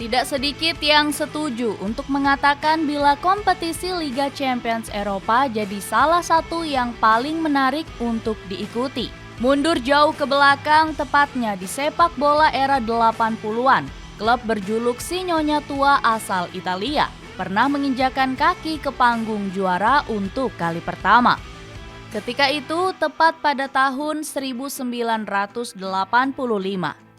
Tidak sedikit yang setuju untuk mengatakan bila kompetisi Liga Champions Eropa jadi salah satu yang paling menarik untuk diikuti. Mundur jauh ke belakang, tepatnya di sepak bola era 80-an, klub berjuluk Si Nyonya Tua asal Italia pernah menginjakan kaki ke panggung juara untuk kali pertama. Ketika itu, tepat pada tahun 1985,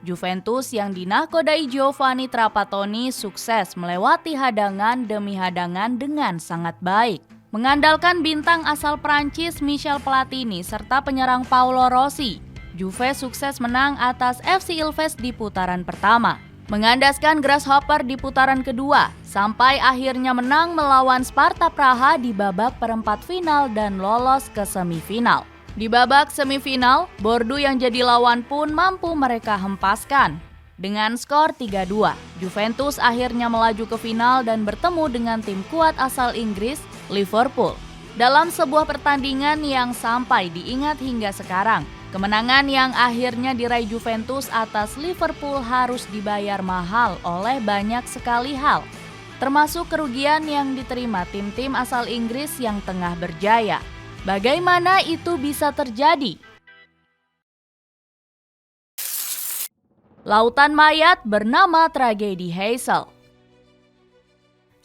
Juventus yang dinakodai Giovanni Trapattoni sukses melewati hadangan demi hadangan dengan sangat baik. Mengandalkan bintang asal Prancis Michel Platini serta penyerang Paolo Rossi, Juve sukses menang atas FC Ilves di putaran pertama. Mengandaskan Grasshopper di putaran kedua, sampai akhirnya menang melawan Sparta Praha di babak perempat final dan lolos ke semifinal. Di babak semifinal, Bordeaux yang jadi lawan pun mampu mereka hempaskan. Dengan skor 3-2, Juventus akhirnya melaju ke final dan bertemu dengan tim kuat asal Inggris, Liverpool. Dalam sebuah pertandingan yang sampai diingat hingga sekarang, kemenangan yang akhirnya diraih Juventus atas Liverpool harus dibayar mahal oleh banyak sekali hal, termasuk kerugian yang diterima tim-tim asal Inggris yang tengah berjaya. Bagaimana itu bisa terjadi? Lautan mayat bernama tragedi Heysel.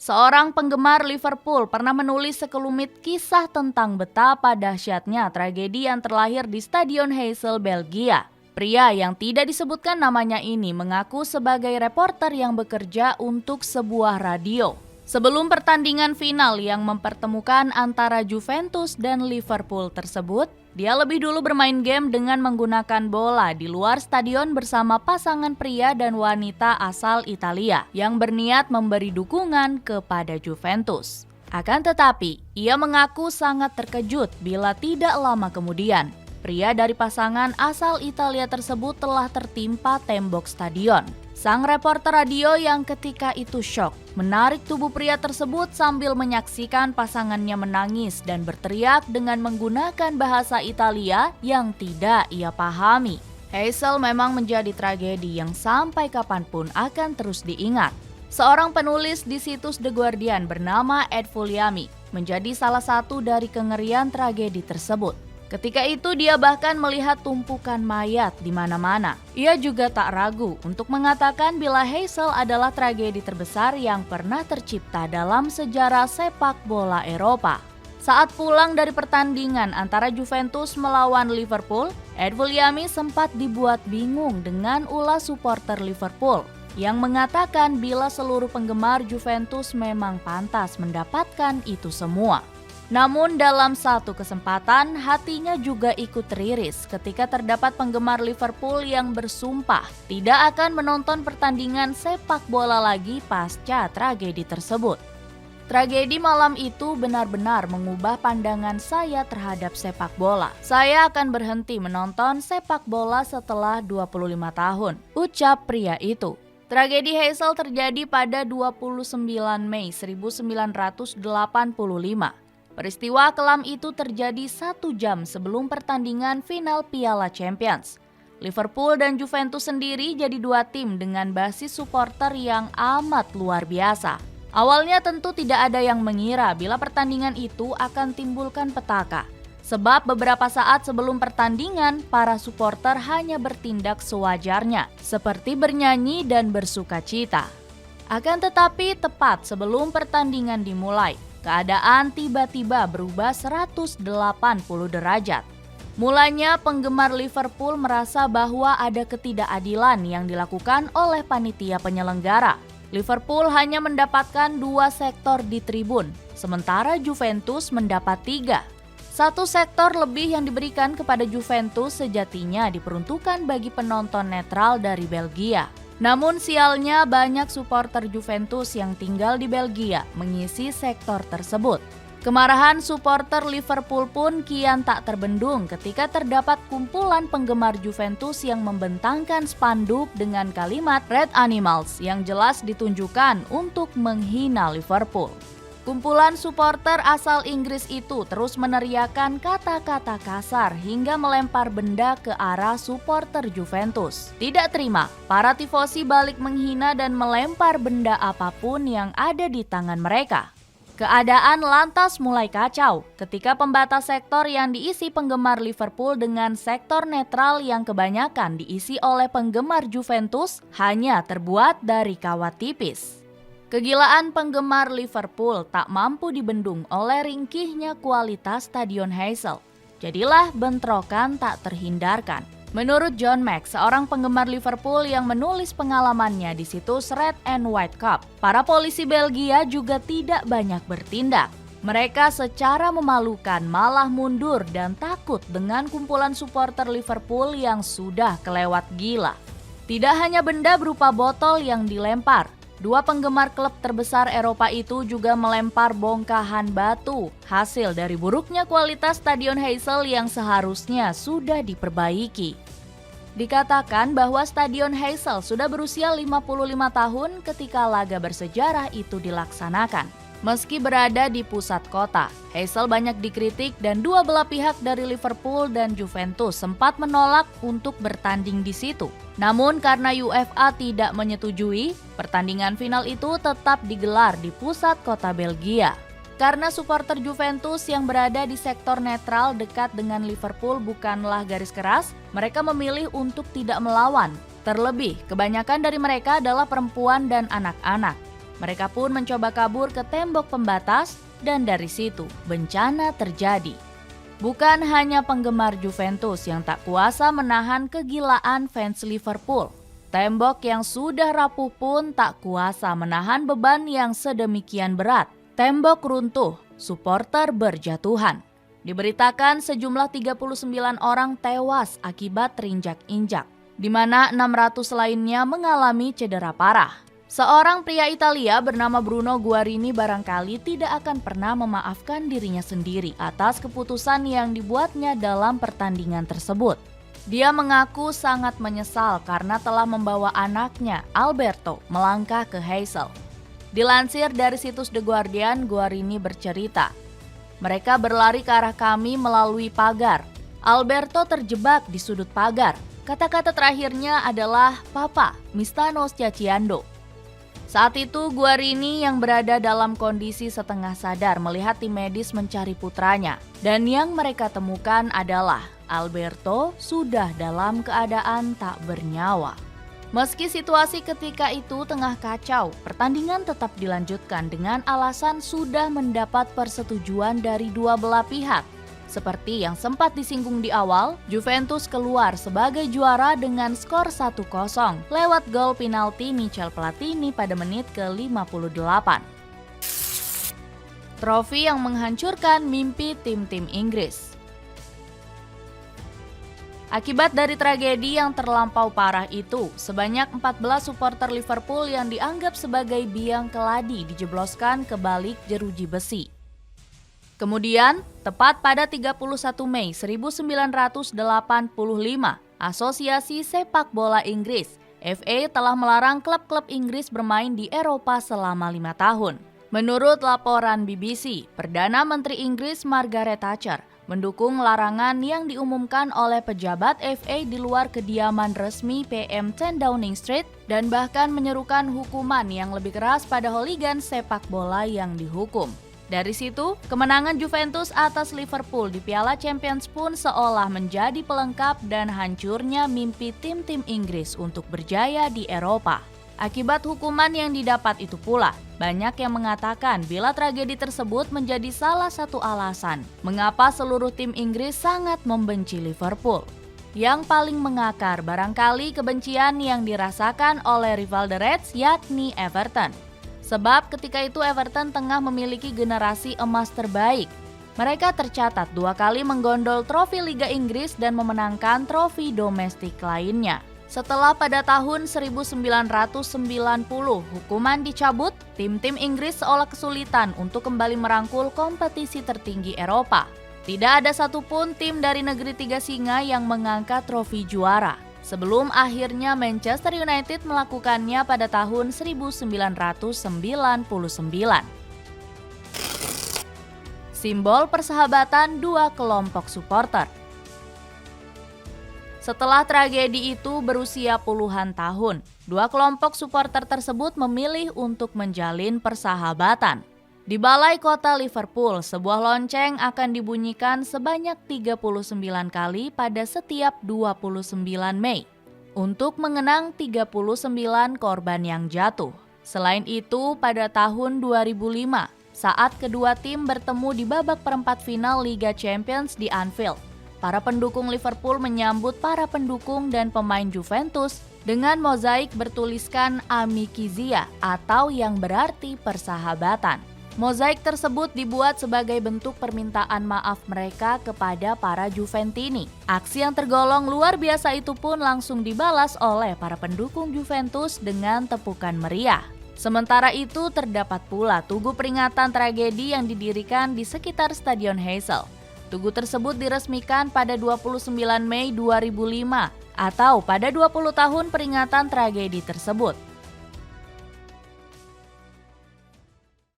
Seorang penggemar Liverpool pernah menulis sekelumit kisah tentang betapa dahsyatnya tragedi yang terlahir di Stadion Heysel, Belgia. Pria yang tidak disebutkan namanya ini mengaku sebagai reporter yang bekerja untuk sebuah radio. Sebelum pertandingan final yang mempertemukan antara Juventus dan Liverpool tersebut, dia lebih dulu bermain game dengan menggunakan bola di luar stadion bersama pasangan pria dan wanita asal Italia yang berniat memberi dukungan kepada Juventus. Akan tetapi, ia mengaku sangat terkejut bila tidak lama kemudian, pria dari pasangan asal Italia tersebut telah tertimpa tembok stadion. Sang reporter radio yang ketika itu syok menarik tubuh pria tersebut sambil menyaksikan pasangannya menangis dan berteriak dengan menggunakan bahasa Italia yang tidak ia pahami. Heysel memang menjadi tragedi yang sampai kapanpun akan terus diingat. Seorang penulis di situs The Guardian bernama Ed Vulliamy menjadi salah satu dari kengerian tragedi tersebut. Ketika itu dia bahkan melihat tumpukan mayat di mana-mana. Ia juga tak ragu untuk mengatakan bila Heysel adalah tragedi terbesar yang pernah tercipta dalam sejarah sepak bola Eropa. Saat pulang dari pertandingan antara Juventus melawan Liverpool, Ed Vulliamy sempat dibuat bingung dengan ulah supporter Liverpool yang mengatakan bila seluruh penggemar Juventus memang pantas mendapatkan itu semua. Namun dalam satu kesempatan hatinya juga ikut teriris ketika terdapat penggemar Liverpool yang bersumpah tidak akan menonton pertandingan sepak bola lagi pasca tragedi tersebut. Tragedi malam itu benar-benar mengubah pandangan saya terhadap sepak bola. Saya akan berhenti menonton sepak bola setelah 25 tahun, ucap pria itu. Tragedi Heysel terjadi pada 29 Mei 1985. Peristiwa kelam itu terjadi 1 jam sebelum pertandingan final Piala Champions. Liverpool dan Juventus sendiri jadi dua tim dengan basis supporter yang amat luar biasa. Awalnya tentu tidak ada yang mengira bila pertandingan itu akan timbulkan petaka. Sebab beberapa saat sebelum pertandingan, para supporter hanya bertindak sewajarnya, seperti bernyanyi dan bersukacita. Akan tetapi tepat sebelum pertandingan dimulai, keadaan tiba-tiba berubah 180 derajat. Mulanya penggemar Liverpool merasa bahwa ada ketidakadilan yang dilakukan oleh panitia penyelenggara. Liverpool hanya mendapatkan 2 sektor di tribun, sementara Juventus mendapat 3. Satu sektor lebih yang diberikan kepada Juventus sejatinya diperuntukkan bagi penonton netral dari Belgia. Namun sialnya banyak supporter Juventus yang tinggal di Belgia mengisi sektor tersebut. Kemarahan supporter Liverpool pun kian tak terbendung ketika terdapat kumpulan penggemar Juventus yang membentangkan spanduk dengan kalimat Red Animals yang jelas ditunjukkan untuk menghina Liverpool. Kumpulan supporter asal Inggris itu terus meneriakkan kata-kata kasar hingga melempar benda ke arah supporter Juventus. Tidak terima, para tifosi balik menghina dan melempar benda apapun yang ada di tangan mereka. Keadaan lantas mulai kacau ketika pembatas sektor yang diisi penggemar Liverpool dengan sektor netral yang kebanyakan diisi oleh penggemar Juventus hanya terbuat dari kawat tipis. Kegilaan penggemar Liverpool tak mampu dibendung oleh ringkihnya kualitas Stadion Heysel. Jadilah bentrokan tak terhindarkan. Menurut John Mack, seorang penggemar Liverpool yang menulis pengalamannya di situs Red and White Cup, para polisi Belgia juga tidak banyak bertindak. Mereka secara memalukan malah mundur dan takut dengan kumpulan supporter Liverpool yang sudah kelewat gila. Tidak hanya benda berupa botol yang dilempar, dua penggemar klub terbesar Eropa itu juga melempar bongkahan batu, hasil dari buruknya kualitas Stadion Heysel yang seharusnya sudah diperbaiki. Dikatakan bahwa Stadion Heysel sudah berusia 55 tahun ketika laga bersejarah itu dilaksanakan. Meski berada di pusat kota, Heysel banyak dikritik dan dua belah pihak dari Liverpool dan Juventus sempat menolak untuk bertanding di situ. Namun karena UEFA tidak menyetujui, pertandingan final itu tetap digelar di pusat kota Belgia. Karena supporter Juventus yang berada di sektor netral dekat dengan Liverpool bukanlah garis keras, mereka memilih untuk tidak melawan. Terlebih, kebanyakan dari mereka adalah perempuan dan anak-anak. Mereka pun mencoba kabur ke tembok pembatas dan dari situ bencana terjadi. Bukan hanya penggemar Juventus yang tak kuasa menahan kegilaan fans Liverpool. Tembok yang sudah rapuh pun tak kuasa menahan beban yang sedemikian berat. Tembok runtuh, supporter berjatuhan. Diberitakan sejumlah 39 orang tewas akibat terinjak-injak, di mana 600 lainnya mengalami cedera parah. Seorang pria Italia bernama Bruno Guarini barangkali tidak akan pernah memaafkan dirinya sendiri atas keputusan yang dibuatnya dalam pertandingan tersebut. Dia mengaku sangat menyesal karena telah membawa anaknya, Alberto, melangkah ke Heysel. Dilansir dari situs The Guardian, Guarini bercerita, "Mereka berlari ke arah kami melalui pagar. Alberto terjebak di sudut pagar. Kata-kata terakhirnya adalah, 'Papa, mi stanno schiacciando.'" Saat itu Guarini yang berada dalam kondisi setengah sadar melihat tim medis mencari putranya. Dan yang mereka temukan adalah Alberto sudah dalam keadaan tak bernyawa. Meski situasi ketika itu tengah kacau, pertandingan tetap dilanjutkan dengan alasan sudah mendapat persetujuan dari dua belah pihak. Seperti yang sempat disinggung di awal, Juventus keluar sebagai juara dengan skor 1-0 lewat gol penalti Michel Platini pada menit ke-58. Trofi yang menghancurkan mimpi tim-tim Inggris. Akibat dari tragedi yang terlampau parah itu, sebanyak 14 supporter Liverpool yang dianggap sebagai biang keladi dijebloskan ke balik jeruji besi. Kemudian, tepat pada 31 Mei 1985, Asosiasi Sepak Bola Inggris, FA telah melarang klub-klub Inggris bermain di Eropa selama 5 tahun. Menurut laporan BBC, Perdana Menteri Inggris Margaret Thatcher mendukung larangan yang diumumkan oleh pejabat FA di luar kediaman resmi PM 10 Downing Street dan bahkan menyerukan hukuman yang lebih keras pada hooligan sepak bola yang dihukum. Dari situ, kemenangan Juventus atas Liverpool di Piala Champions pun seolah menjadi pelengkap dan hancurnya mimpi tim-tim Inggris untuk berjaya di Eropa. Akibat hukuman yang didapat itu pula, banyak yang mengatakan bila tragedi tersebut menjadi salah satu alasan mengapa seluruh tim Inggris sangat membenci Liverpool. Yang paling mengakar barangkali kebencian yang dirasakan oleh rival The Reds yakni Everton. Sebab ketika itu Everton tengah memiliki generasi emas terbaik. Mereka tercatat 2 kali menggondol trofi Liga Inggris dan memenangkan trofi domestik lainnya. Setelah pada tahun 1990 hukuman dicabut, tim-tim Inggris seolah kesulitan untuk kembali merangkul kompetisi tertinggi Eropa. Tidak ada satupun tim dari negeri tiga singa yang mengangkat trofi juara. Sebelum akhirnya Manchester United melakukannya pada tahun 1999. simbol persahabatan dua kelompok supporter. Setelah tragedi itu berusia puluhan tahun, dua kelompok supporter tersebut memilih untuk menjalin persahabatan. Di Balai Kota Liverpool, sebuah lonceng akan dibunyikan sebanyak 39 kali pada setiap 29 Mei untuk mengenang 39 korban yang jatuh. Selain itu, pada tahun 2005, saat kedua tim bertemu di babak perempat final Liga Champions di Anfield, para pendukung Liverpool menyambut para pendukung dan pemain Juventus dengan mozaik bertuliskan Amicizia atau yang berarti persahabatan. Mozaik tersebut dibuat sebagai bentuk permintaan maaf mereka kepada para Juventini. Aksi yang tergolong luar biasa itu pun langsung dibalas oleh para pendukung Juventus dengan tepukan meriah. Sementara itu terdapat pula tugu peringatan tragedi yang didirikan di sekitar Stadion Heysel. Tugu tersebut diresmikan pada 29 Mei 2005 atau pada 20 tahun peringatan tragedi tersebut.